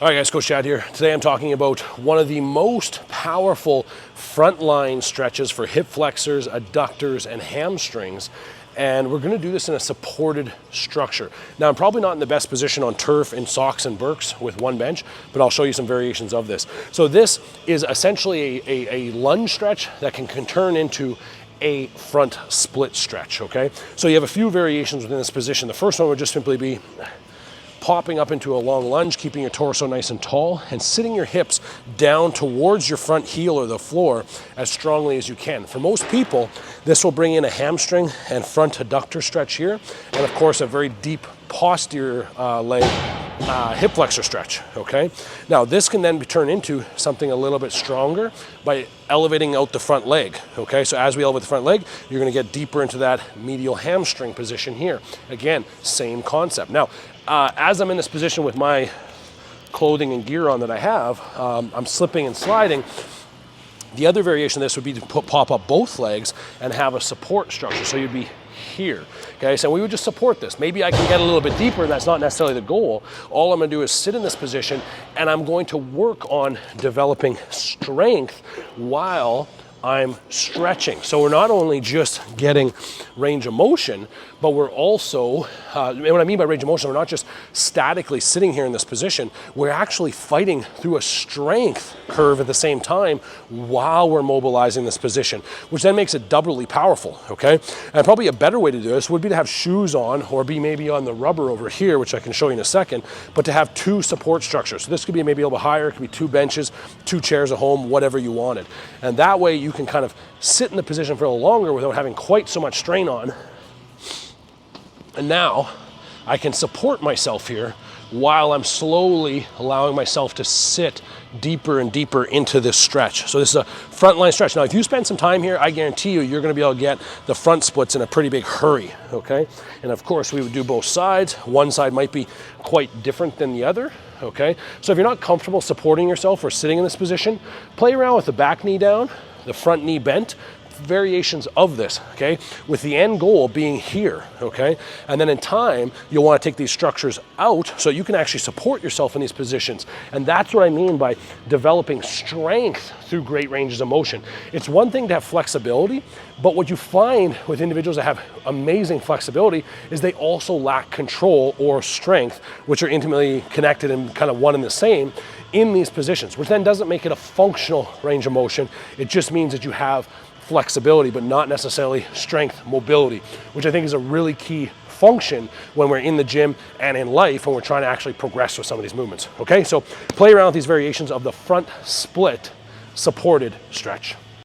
All right guys, Coach Chad here. Today I'm talking about one of the most powerful frontline stretches for hip flexors, adductors, and hamstrings. And we're gonna do this in a supported structure. Now I'm probably not in the best position on turf in socks and Birks with one bench, but I'll show you some variations of this. So this is essentially a lunge stretch that can turn into a front split stretch, okay? So you have a few variations within this position. The first one would just simply be popping up into a long lunge, keeping your torso nice and tall, and sitting your hips down towards your front heel or the floor as strongly as you can. For most people, this will bring in a hamstring and front adductor stretch here, and of course a very deep posterior leg hip flexor stretch, okay? Now this can then be turned into something a little bit stronger by elevating out the front leg, okay? So as we elevate the front leg, you're gonna get deeper into that medial hamstring position here. Again, same concept. Now, as I'm in this position with my clothing and gear on that I have, I'm slipping and sliding. The other variation of this would be to pop up both legs and have a support structure. So you'd be here, okay? So we would just support this. Maybe I can get a little bit deeper, that's not necessarily the goal. All I'm gonna do is sit in this position and I'm going to work on developing strength while I'm stretching. So we're not only just getting range of motion, but we're also, and what I mean by range of motion, we're not just statically sitting here in this position, we're actually fighting through a strength curve at the same time while we're mobilizing this position, which then makes it doubly powerful, okay? And probably a better way to do this would be to have shoes on or be maybe on the rubber over here, which I can show you in a second, but to have two support structures. So this could be maybe a little bit higher, it could be 2 benches, 2 chairs at home, whatever you wanted. And that way you can kind of sit in the position for a little longer without having quite so much strain on. And now I can support myself here while I'm slowly allowing myself to sit deeper and deeper into this stretch. So this is a frontline stretch. Now, if you spend some time here, I guarantee you, you're gonna be able to get the front splits in a pretty big hurry, okay? And of course, we would do both sides. One side might be quite different than the other, okay? So if you're not comfortable supporting yourself or sitting in this position, play around with the back knee down, the front knee bent, variations of this, okay? With the end goal being here, okay? And then in time, you'll want to take these structures out so you can actually support yourself in these positions. And that's what I mean by developing strength through great ranges of motion. It's one thing to have flexibility, but what you find with individuals that have amazing flexibility is they also lack control or strength, which are intimately connected and kind of one and the same in these positions, which then doesn't make it a functional range of motion. It just means that you have flexibility, but not necessarily strength, mobility, which I think is a really key function when we're in the gym and in life when we're trying to actually progress with some of these movements, okay? So play around with these variations of the front split supported stretch.